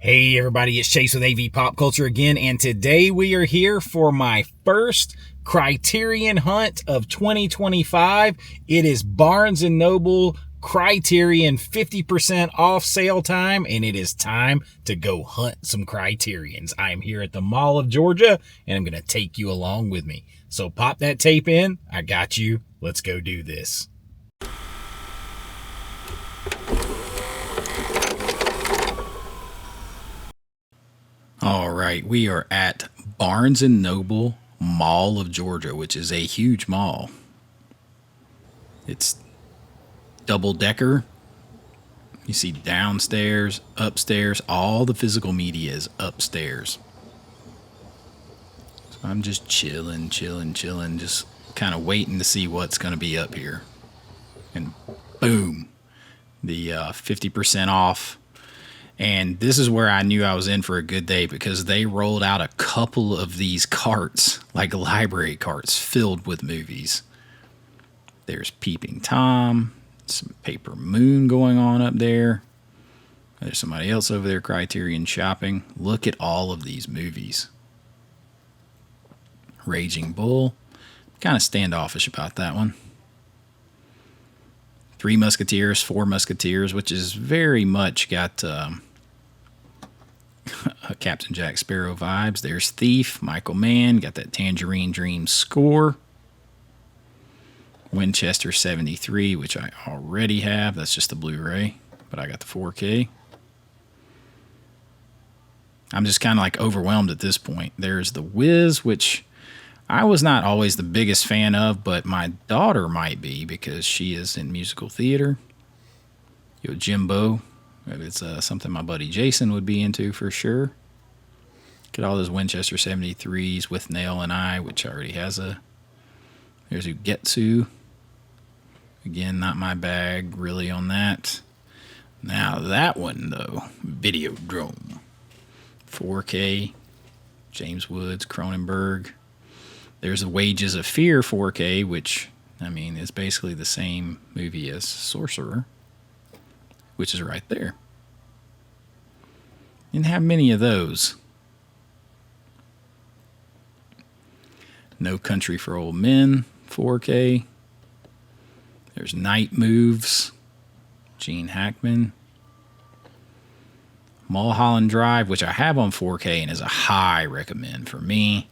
Hey everybody, it's Chase with AV Pop Culture again, and today we are here for my first Criterion hunt of 2025. It is Barnes & Noble Criterion 50% off sale time, and it is time to go hunt some Criterions. I am here at the Mall of Georgia, and I'm going to take you along with me. So pop that tape in. I got you. Let's go do this. All right, we are at Barnes & Noble Mall of Georgia, which is a huge mall. It's double-decker. You see downstairs, upstairs, all the physical media is upstairs. So I'm just chilling, just kind of waiting to see what's going to be up here. And boom, the 50% off. And this is where I knew I was in for a good day, because they rolled out a couple of these carts, like library carts, filled with movies. There's Peeping Tom, some Paper Moon going on up there. There's somebody else over there, Criterion shopping. Look at all of these movies. Raging Bull. Kind of standoffish about that one. Three Musketeers, Four Musketeers, which is very much got Captain Jack Sparrow vibes. There's Thief, Michael Mann, got that Tangerine Dream score. Winchester 73, which I already have. That's just the Blu-ray, but I got the 4K. I'm just kind of like overwhelmed at this point. There's the Whiz, which I was not always the biggest fan of, but my daughter might be because she is in musical theater. Jimbo. It's something my buddy Jason would be into for sure. Get all those Winchester 73s with Nail and I, which already has a... There's Ugetsu. Again, not my bag really on that. Now that one, though. Videodrome. 4K. James Woods, Cronenberg. There's the Wages of Fear 4K, which, I mean, is basically the same movie as Sorcerer, which is right there. Didn't have many of those. No Country for Old Men, 4K. There's Night Moves, Gene Hackman. Mulholland Drive, which I have on 4K and is a high recommend for me.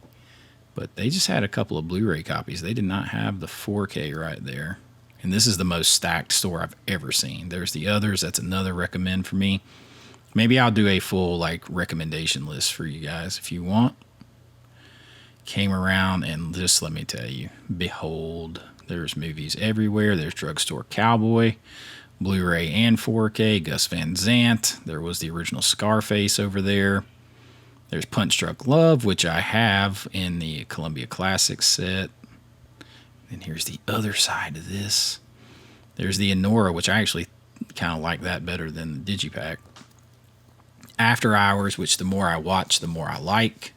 But they just had a couple of Blu-ray copies. They did not have the 4K right there. And this is the most stacked store I've ever seen. There's the others. That's another recommend for me. Maybe I'll do a full recommendation list for you guys if you want. Came around and just let me tell you, behold, there's movies everywhere. There's Drugstore Cowboy, Blu-ray and 4K, Gus Van Sant. There was the original Scarface over there. There's Punch Drunk Love, which I have in the Columbia Classics set. And here's the other side of this. There's the Anora, which I actually kind of like that better than the Digipack. After Hours, which the more I watch, the more I like.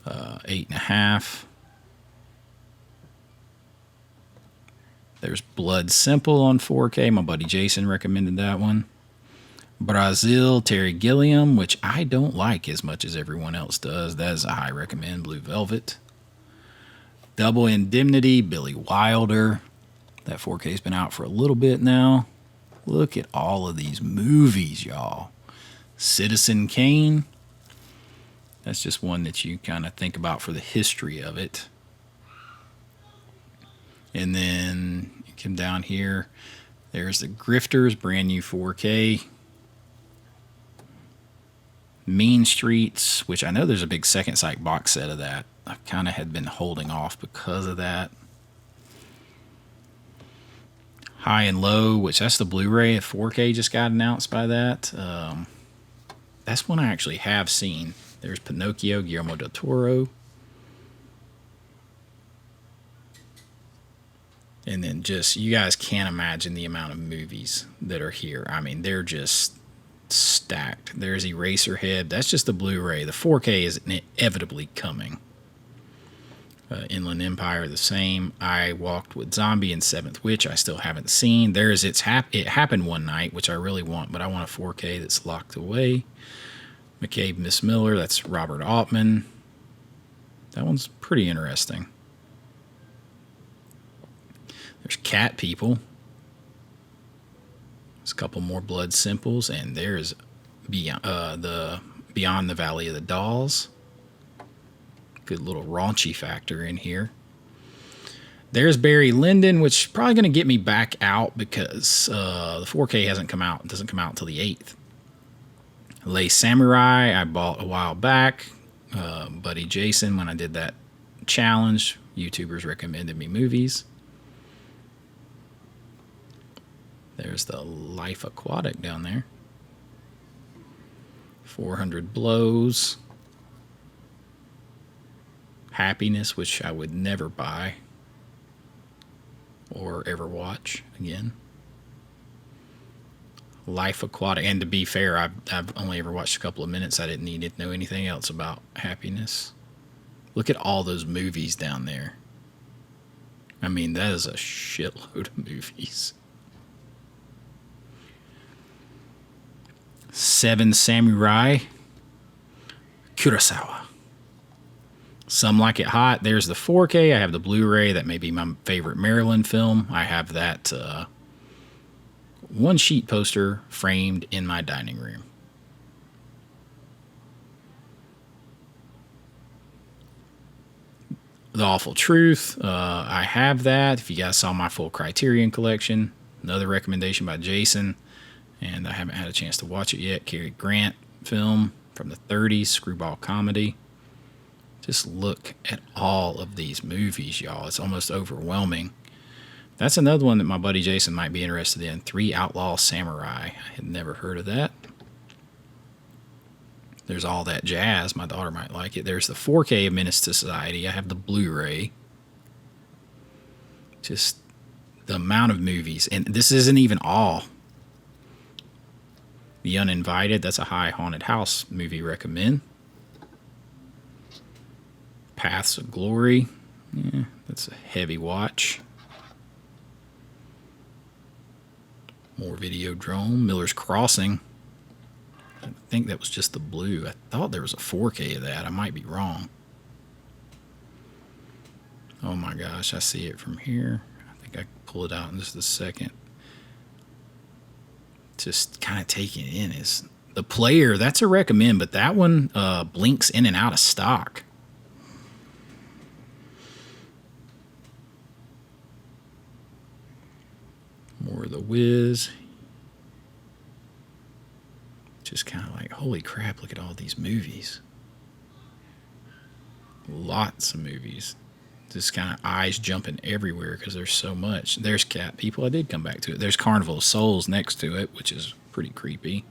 8.5. There's Blood Simple on 4K. My buddy Jason recommended that one. Brazil, Terry Gilliam, which I don't like as much as everyone else does. That is a high recommend. Blue Velvet. Double Indemnity, Billy Wilder. That 4K's been out for a little bit now. Look at all of these movies, y'all. Citizen Kane. That's just one that you kind of think about for the history of it. And then you come down here. There's the Grifters, brand new 4K. Mean Streets, which I know there's a big Second Sight box set of that. I kind of had been holding off because of that. High and Low, which that's the Blu-ray. 4K just got announced by that. That's one I actually have seen. There's Pinocchio, Guillermo del Toro. And then just, you guys can't imagine the amount of movies that are here. I mean, they're just stacked. There's Eraserhead. That's just the Blu-ray. The 4K is inevitably coming. Inland Empire, the same. I Walked with Zombie and Seventh Witch, I still haven't seen. There's It Happened One Night, which I really want, but I want a 4K that's locked away. McCabe, Miss Miller, that's Robert Altman. That one's pretty interesting. There's Cat People. There's a couple more Blood Simples, and there's Beyond the Valley of the Dolls. Good little raunchy factor in here. There's Barry Lyndon, which is probably going to get me back out because the 4K hasn't come out. It doesn't come out until the 8th. Lay Samurai, I bought a while back. Buddy Jason, when I did that challenge, YouTubers recommended me movies. There's the Life Aquatic down there. 400 Blows. Happiness, which I would never buy or ever watch again. Life Aquatic, and to be fair, I've only ever watched a couple of minutes. I didn't need to know anything else about Happiness. Look at all those movies down there. I mean, that is a shitload of movies. Seven Samurai. Kurosawa. Some Like It Hot. There's the 4K. I have the Blu-ray. That may be my favorite Maryland film. I have that one sheet poster framed in my dining room. The Awful Truth. I have that. If you guys saw my full Criterion collection, another recommendation by Jason, and I haven't had a chance to watch it yet. Cary Grant film from the 30s, screwball comedy. Just look at all of these movies, y'all. It's almost overwhelming. That's another one that my buddy Jason might be interested in. 3 Outlaw Samurai. I had never heard of that. There's All That Jazz. My daughter might like it. There's the 4K of Menace to Society. I have the Blu-ray. Just the amount of movies. And this isn't even all. The Uninvited. That's a high haunted house movie recommend. Paths of Glory. Yeah, that's a heavy watch. More Videodrome. Miller's Crossing. I think that was just the blue. I thought there was a 4K of that. I might be wrong. Oh my gosh, I see it from here. I think I can pull it out in just a second. Just kind of taking it in. Is the Player. That's a recommend, but that one blinks in and out of stock. More of the Whiz. Just kind of like, holy crap, look at all these movies. Lots of movies. Just kind of eyes jumping everywhere because there's so much. There's Cat People. I did come back to it. There's Carnival of Souls next to it, which is pretty creepy.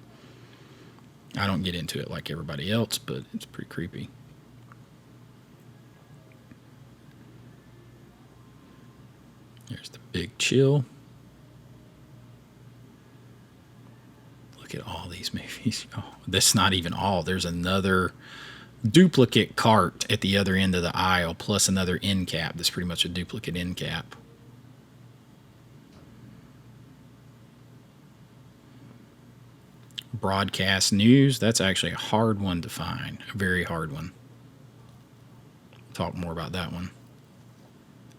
I don't get into it like everybody else, but it's pretty creepy. There's The Big Chill. Look at all these movies. Oh, that's not even all. There's another duplicate cart at the other end of the aisle, plus another end cap that's pretty much a duplicate end cap. Broadcast news. That's actually a hard one to find. A very hard one. Talk more about that one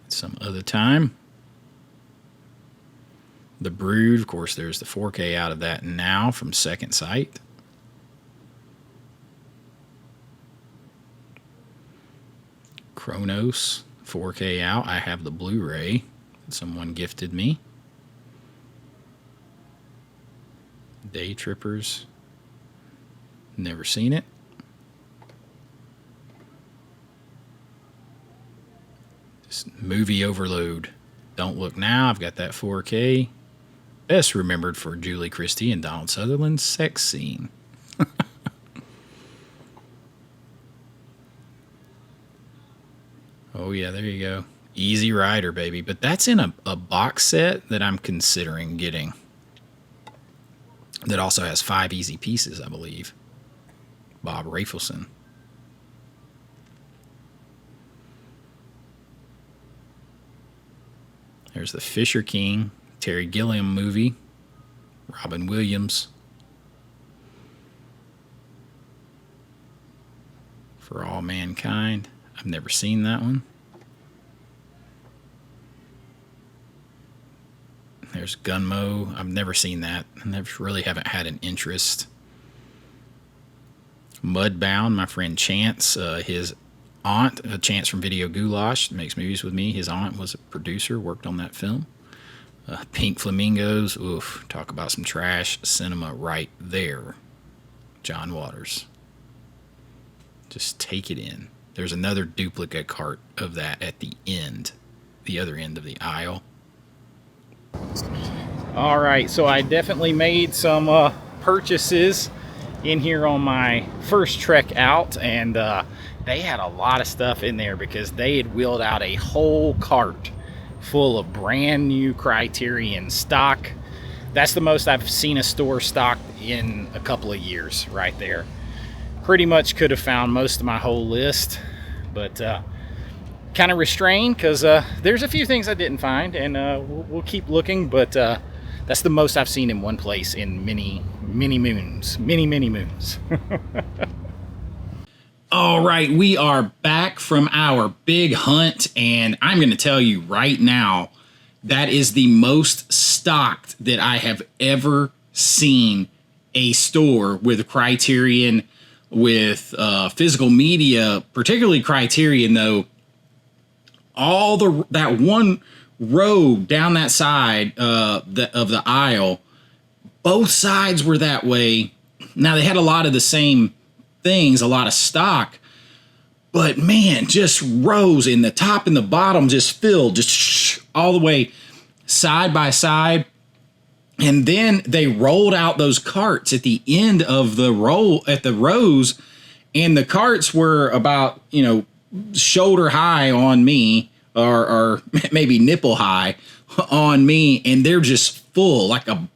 some other time. The Brood, of course, there's the 4K out of that now from Second Sight. Kronos, 4K out. I have the Blu-ray that someone gifted me. Day Trippers, never seen it. Just movie overload. Don't Look Now, I've got that 4K. Best remembered for Julie Christie and Donald Sutherland's sex scene. Oh yeah, there you go. Easy Rider, baby. But that's in a box set that I'm considering getting. That also has 5 easy pieces, I believe. Bob Rafelson. There's the Fisher King, Terry Gilliam movie, Robin Williams. For All Mankind. I've never seen that one. There's Gunmo. I've never seen that. I really haven't had an interest. Mudbound, my friend Chance, his aunt, Chance from Video Goulash, makes movies with me. His aunt was a producer, worked on that film. Pink Flamingos, oof, talk about some trash cinema right there. John Waters. Just take it in. There's another duplicate cart of that at the end, the other end of the aisle. All right, so I definitely made some purchases in here on my first trek out, and they had a lot of stuff in there because they had wheeled out a whole cart full of brand new Criterion stock. That's the most I've seen a store stocked in a couple of years right there. Pretty much could have found most of my whole list, but kind of restrained because there's a few things I didn't find, and we'll keep looking, but that's the most I've seen in one place in many moons. All right, we are back from our big hunt, and I'm going to tell you right now, that is the most stocked that I have ever seen a store with Criterion, with physical media, particularly Criterion though. That one row down that side of the aisle, both sides were that way. Now they had a lot of the same things, a lot of stock, but man, just rows in the top and the bottom just filled, just all the way side by side. And then they rolled out those carts at the end of the rows, and the carts were about, shoulder high on me, or maybe nipple high on me, and they're just full, like a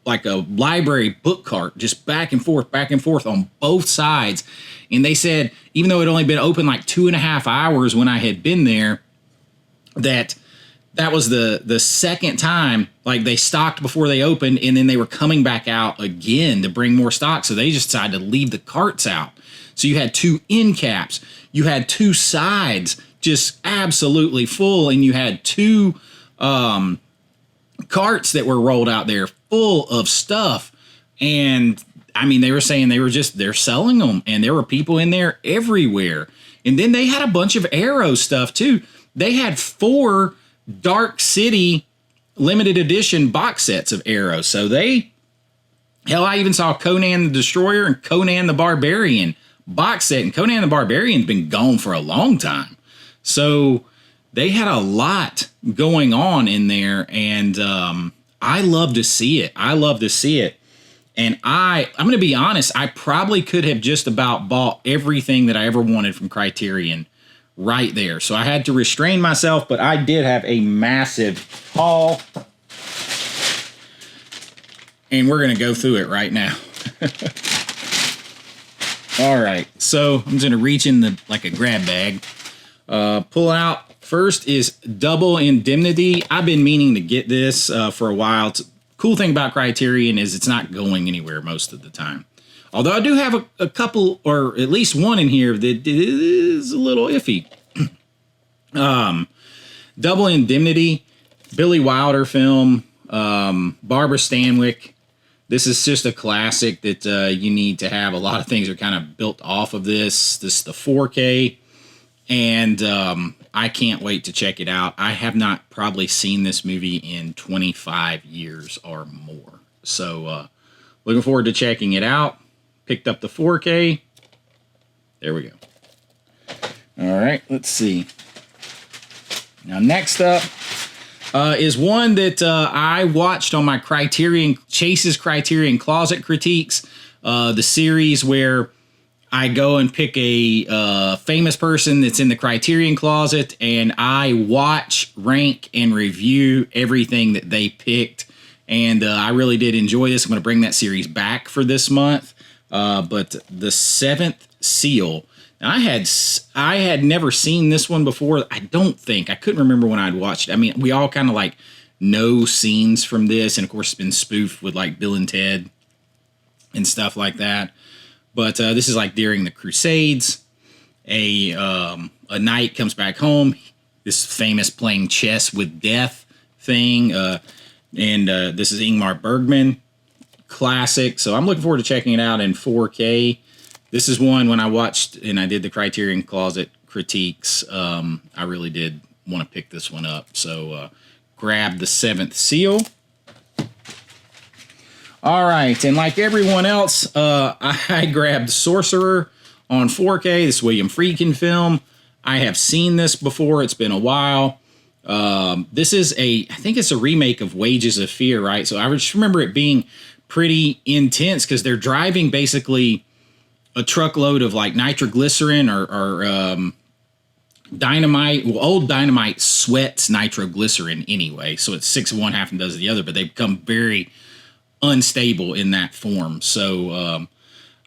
library book cart, just back and forth on both sides. And they said, even though it had only been open like 2.5 hours when I had been there, that was the second time, like they stocked before they opened, and then they were coming back out again to bring more stock. So they just decided to leave the carts out. So you had 2 end caps, you had 2 sides just absolutely full, and you had 2 carts that were rolled out there full of stuff. And I mean, they were saying they're selling them, and there were people in there everywhere. And then they had a bunch of Arrow stuff too. They had 4 Dark City limited edition box sets of Arrow. So I even saw Conan the Destroyer and Conan the Barbarian box set, and Conan the Barbarian's been gone for a long time. So they had a lot going on in there, and I love to see it. And I'm going to be honest, I probably could have just about bought everything that I ever wanted from Criterion right there. So I had to restrain myself, but I did have a massive haul, and we're going to go through it right now. All right, so I'm just going to reach in like a grab bag, pull out. First is Double Indemnity. I've been meaning to get this for a while. Cool thing about Criterion is it's not going anywhere most of the time. Although I do have a couple, or at least one in here that is a little iffy. Double Indemnity, Billy Wilder film, Barbara Stanwyck. This is just a classic that you need to have. A lot of things are kind of built off of this. This is the 4K, and I can't wait to check it out. I have not probably seen this movie in 25 years or more. So looking forward to checking it out. Picked up the 4K. There we go. All right, let's see. Now, next up is one that I watched on my Chase's Criterion Closet Critiques, the series where I go and pick a famous person that's in the Criterion Closet, and I watch, rank, and review everything that they picked. And I really did enjoy this. I'm going to bring that series back for this month. But the Seventh Seal. Now, I had never seen this one before. I couldn't remember when I'd watched it. I mean, we all kind of like know scenes from this, and of course it's been spoofed with like Bill and Ted and stuff like that. But this is like during the Crusades. A knight comes back home. This famous playing chess with death thing, and this is Ingmar Bergman, classic. So I'm looking forward to checking it out in 4K. This is one when I watched and I did the Criterion Closet critiques. I really did want to pick this one up. So grab the Seventh Seal. All right, and like everyone else, I grabbed Sorcerer on 4K. This William Friedkin film. I have seen this before. It's been a while. This is I think it's a remake of Wages of Fear, right? So I just remember it being pretty intense because they're driving basically a truckload of like nitroglycerin or dynamite. Well, old dynamite sweats nitroglycerin anyway, so it's 6 of one, half and does the other, but they become very unstable in that form. So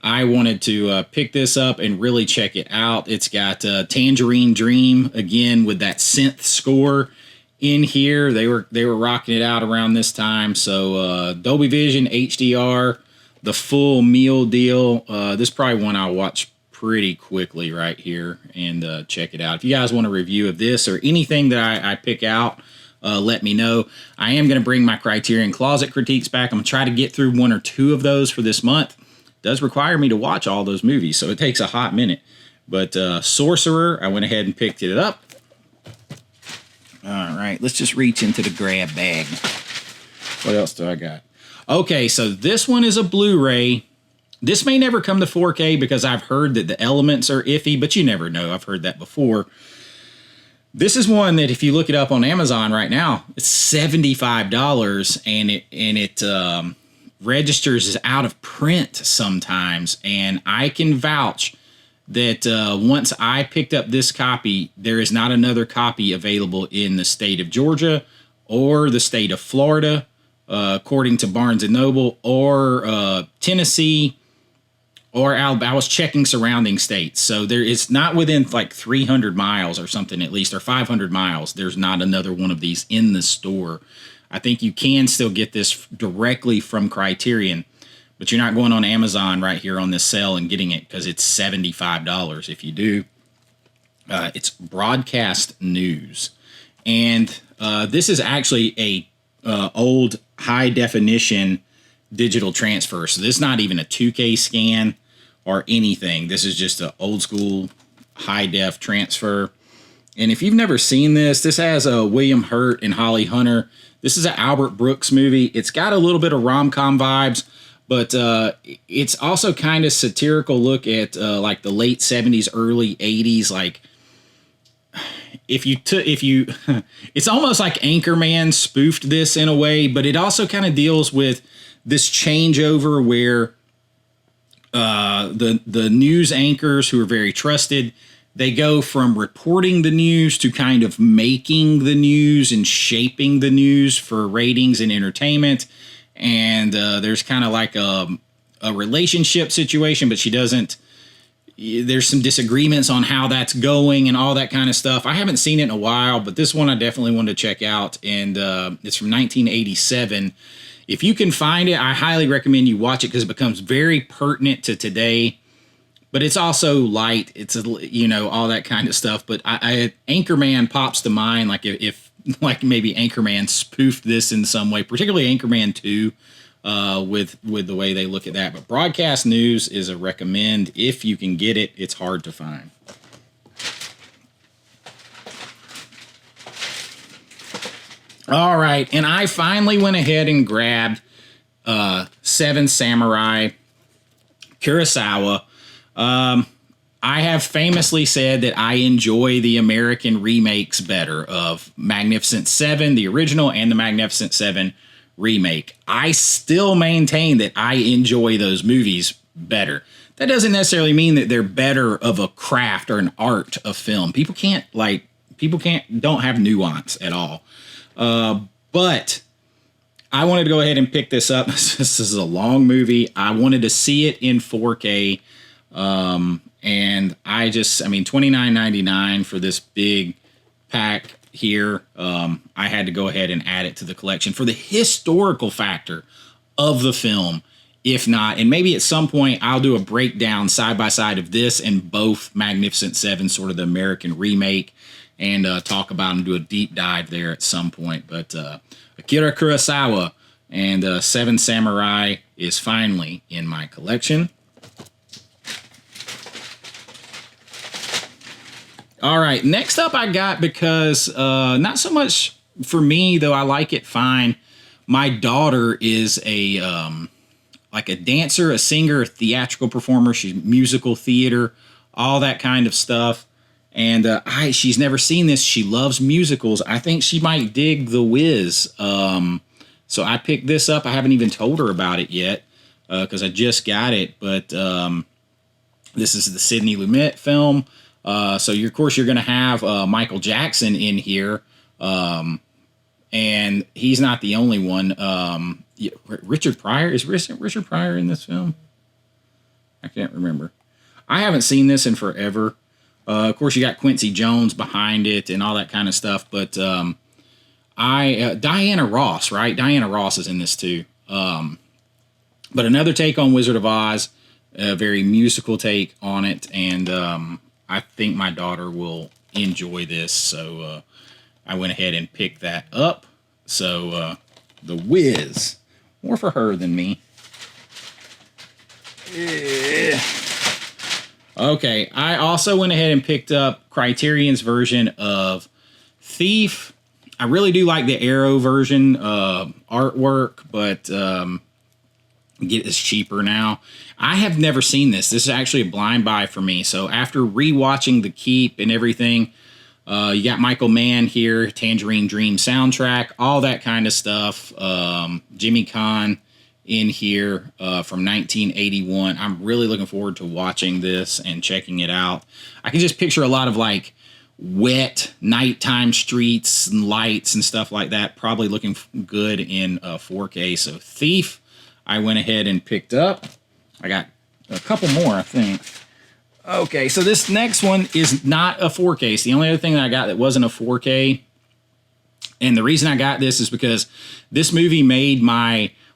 I wanted to pick this up and really check it out. It's got Tangerine Dream again with that synth score in here. They were rocking it out around this time. So Dolby Vision, HDR, the full meal deal. This is probably one I'll watch pretty quickly right here and check it out. If you guys want a review of this or anything that I pick out, let me know. I am going to bring my Criterion Closet critiques back. I'm going to try to get through 1 or 2 of those for this month. Does require me to watch all those movies, so it takes a hot minute. But Sorcerer, I went ahead and picked it up. All right, let's just reach into the grab bag. What else do I got? Okay, so this one is a Blu-ray. This may never come to 4K because I've heard that the elements are iffy, but you never know. I've heard that before. This is one that if you look it up on Amazon right now, it's $75, and it registers as out of print sometimes, and I can vouch that once I picked up this copy, there is not another copy available in the state of Georgia or the state of Florida, according to Barnes & Noble, or Tennessee, or Alabama. I was checking surrounding states, so it's not within like 300 miles or something at least, or 500 miles. There's not another one of these in the store. I think you can still get this directly from Criterion, but you're not going on Amazon right here on this sale and getting it because it's $75 if you do. It's broadcast news. And this is actually a old high definition digital transfer. So this is not even a 2K scan or anything. This is just an old school high def transfer. And if you've never seen this, this has William Hurt and Holly Hunter. This is an Albert Brooks movie. It's got a little bit of rom-com vibes, but it's also kind of satirical look at like the late 70s, early 80s. Like if you it's almost like Anchorman spoofed this in a way, but it also kind of deals with this changeover where the news anchors who are very trusted, they go from reporting the news to kind of making the news and shaping the news for ratings and entertainment. And there's kind of like a relationship situation, but there's some disagreements on how that's going and all that kind of stuff. I haven't seen it in a while, but this one I definitely wanted to check out. And it's from 1987. If you can find it, I highly recommend you watch it because it becomes very pertinent to today. But it's also light. It's all that kind of stuff. But Anchorman pops to mind. Like if maybe Anchorman spoofed this in some way, particularly Anchorman 2, with the way they look at that. But broadcast news is a recommend if you can get it. It's hard to find. All right, and I finally went ahead and grabbed Seven Samurai Kurosawa. I have famously said that I enjoy the American remakes better of Magnificent Seven, the original, and the Magnificent Seven remake. I still maintain that I enjoy those movies better. That doesn't necessarily mean that they're better of a craft or an art of film. People don't have nuance at all. But I wanted to go ahead and pick this up. This is a long movie. I wanted to see it in 4K. And $29.99 for this big pack here. I had to go ahead and add it to the collection for the historical factor of the film. If not, and maybe at some point I'll do a breakdown side by side of this and both Magnificent Seven, sort of the American remake, and talk about and do a deep dive there at some point. But Akira Kurosawa and Seven Samurai is finally in my collection. All right, next up I got, because not so much for me, though I like it fine. My daughter is a like a dancer, a singer, a theatrical performer. She's musical theater, all that kind of stuff. And she's never seen this. She loves musicals. I think she might dig The Whiz. So I picked this up. I haven't even told her about it yet because I just got it. But this is the Sidney Lumet film. So of course you're going to have Michael Jackson in here. And he's not the only one. Richard Pryor. Is Richard Pryor in this film? I can't remember. I haven't seen this in forever. Of course, you got Quincy Jones behind it and all that kind of stuff. But Diana Ross, right? Diana Ross is in this too. But another take on Wizard of Oz, a very musical take on it. And I think my daughter will enjoy this. So I went ahead and picked that up. So The Whiz. More for her than me. Okay, I also went ahead and picked up Criterion's version of Thief. I really do like the Arrow version artwork, but it's cheaper now. I have never seen this. This is actually a blind buy for me. So after rewatching The Keep and everything, you got Michael Mann here, Tangerine Dream soundtrack, all that kind of stuff. Jimmy Caan in here from 1981. I'm really looking forward to watching this and checking it out. I can just picture a lot of like wet nighttime streets and lights and stuff like that, probably looking good in 4K. So Thief, I went ahead and picked up. I got a couple more, I think. Okay, so this next one is not a 4K. It's the only other thing that I got that wasn't a 4K. And the reason I got this is because this movie made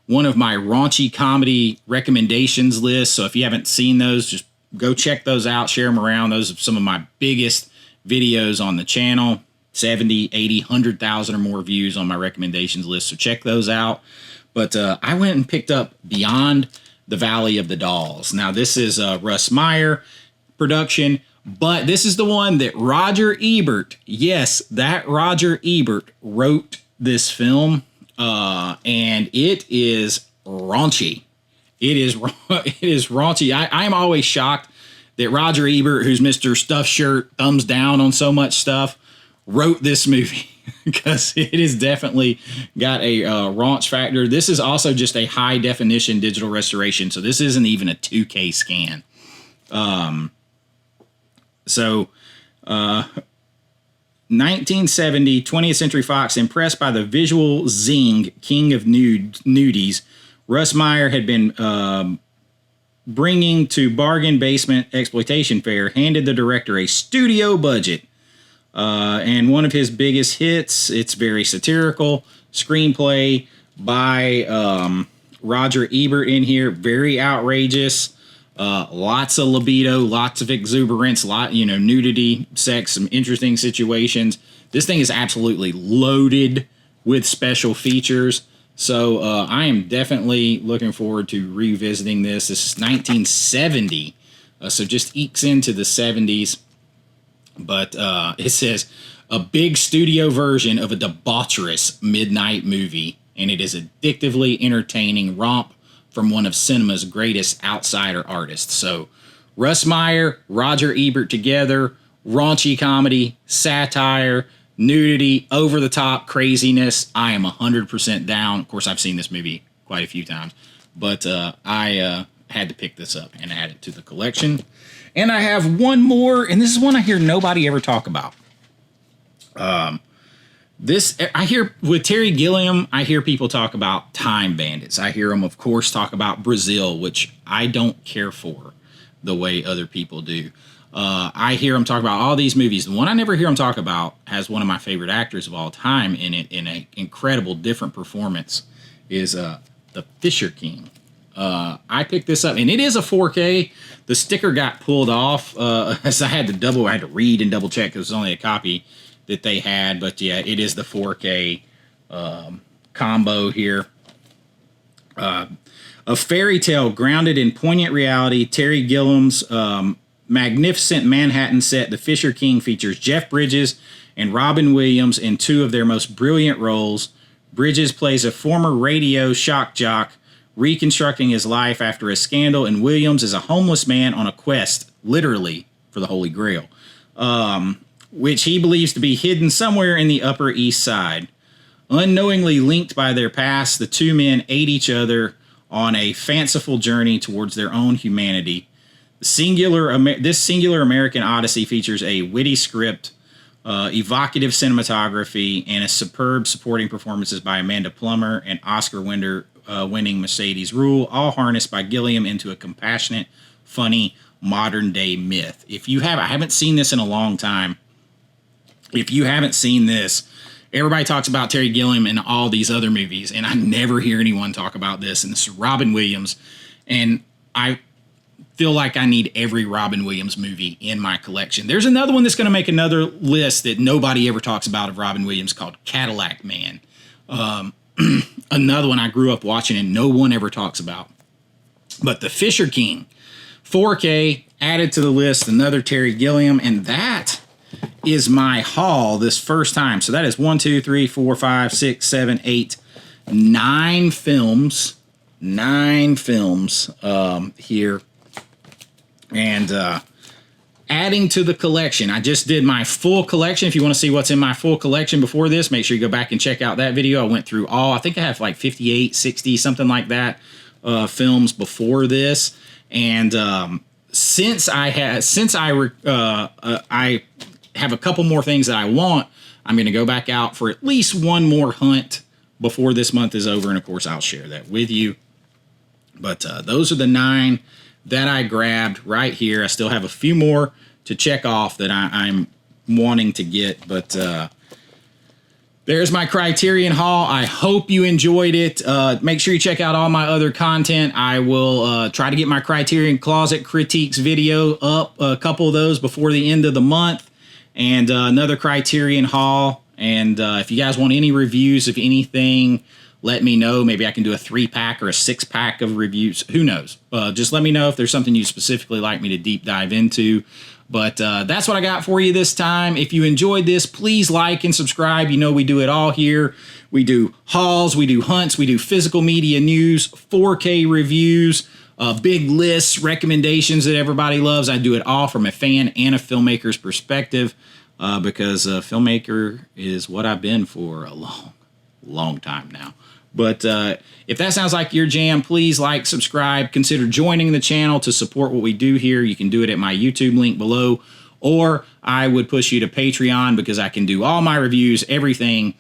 one of my raunchy comedy recommendations lists. So if you haven't seen those, just go check those out, share them around. Those are some of my biggest videos on the channel. 70, 80, 100,000 or more views on my recommendations list. So check those out. But I went and picked up Beyond the Valley of the Dolls. Now, this is Russ Meyer production, but this is the one that Roger Ebert, yes, that Roger Ebert wrote this film, and it is raunchy. It is raunchy. I'm always shocked that Roger Ebert, who's Mr. Stuff Shirt, thumbs down on so much stuff, wrote this movie because it has definitely got a raunch factor. This is also just a high definition digital restoration, so this isn't even a 2K scan. 1970, 20th Century Fox, impressed by the visual zing, king of nudies, Russ Meyer had been bringing to Bargain Basement Exploitation Fair, handed the director a studio budget. And one of his biggest hits, it's very satirical, screenplay by Roger Ebert in here, very outrageous. Lots of libido, lots of exuberance, nudity, sex, some interesting situations. This thing is absolutely loaded with special features. So I am definitely looking forward to revisiting this. This is 1970, so just ekes into the 70s. But it says a big studio version of a debaucherous midnight movie, and it is addictively entertaining romp from one of cinema's greatest outsider artists. So Russ Meyer, Roger Ebert together, raunchy comedy, satire, nudity, over-the-top craziness. I am 100% down. Of course, I've seen this movie quite a few times, but I had to pick this up and add it to the collection. And I have one more, and this is one I hear nobody ever talk about. I hear with Terry Gilliam, I hear people talk about Time Bandits. I hear them, of course, talk about Brazil, which I don't care for. the way other people do. I hear them talk about all these movies. The one I never hear them talk about has one of my favorite actors of all time in it, in an incredible different performance, is The Fisher King. I picked this up, and it is a 4K. The sticker got pulled off, so I had to read and double check. It was only a copy that they had, but yeah, it is the 4K combo here. A fairy tale grounded in poignant reality. Terry Gilliam's magnificent Manhattan set, The Fisher King, features Jeff Bridges and Robin Williams in two of their most brilliant roles. Bridges plays a former radio shock jock reconstructing his life after a scandal, and Williams is a homeless man on a quest, literally, for the Holy Grail, which he believes to be hidden somewhere in the Upper East Side. Unknowingly linked by their past, the two men aid each other on a fanciful journey towards their own humanity. This singular American odyssey features a witty script, evocative cinematography, and a superb supporting performances by Amanda Plummer and Oscar-winning Mercedes Ruehl, all harnessed by Gilliam into a compassionate, funny, modern-day myth. I haven't seen this in a long time. If you haven't seen this, everybody talks about Terry Gilliam and all these other movies, and I never hear anyone talk about this, and this is Robin Williams, and I feel like I need every Robin Williams movie in my collection. There's another one that's going to make another list that nobody ever talks about of Robin Williams called Cadillac Man. Another one I grew up watching and no one ever talks about. But The Fisher King, 4K, added to the list, another Terry Gilliam, and that is my haul this first time. So that is 1, 2, 3, 4, 5, 6, 7, 8, 9 films. 9 films here. And adding to the collection. I just did my full collection. If you want to see what's in my full collection before this, make sure you go back and check out that video. I went through I think I have like 58, 60, something like that, films before this. And since I have a couple more things that I want, I'm going to go back out for at least one more hunt before this month is over. And of course, I'll share that with you. But those are the 9 that I grabbed right here. I still have a few more to check off that I'm wanting to get, but there's my Criterion haul. I hope you enjoyed it. Make sure you check out all my other content. I will try to get my Criterion Closet Critiques video up, a couple of those before the end of the month, and another Criterion haul. And if you guys want any reviews of anything, let me know. Maybe I can do a 3-pack or a 6-pack of reviews. Who knows? Just let me know if there's something you specifically like me to deep dive into. But that's what I got for you this time. If you enjoyed this, please like and subscribe. You know we do it all here. We do hauls, we do hunts, we do physical media news, 4K reviews, big lists, recommendations that everybody loves. I do it all from a fan and a filmmaker's perspective because a filmmaker is what I've been for a long time now. But if that sounds like your jam, please like, subscribe, consider joining the channel to support what we do here. You can do it at my YouTube link below, or I would push you to Patreon because I can do all my reviews, everything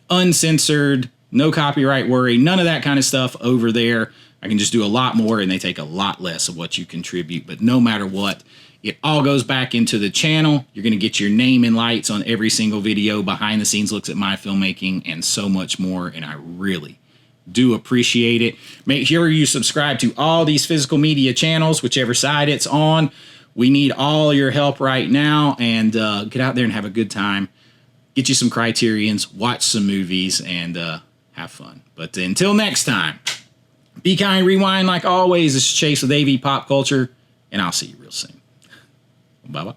uncensored, no copyright worry, none of that kind of stuff over there. I can just do a lot more, and they take a lot less of what you contribute. But no matter what, it all goes back into the channel. You're going to get your name in lights on every single video, behind the scenes looks at my filmmaking, and so much more. And I really do appreciate it. Make sure you subscribe to all these physical media channels, whichever side it's on. We need all your help right now, and get out there and have a good time. Get you some Criterions, watch some movies, and have fun. But until next time, be kind, rewind like always. This is Chase with AV Pop Culture, and I'll see you real soon. Bye-bye.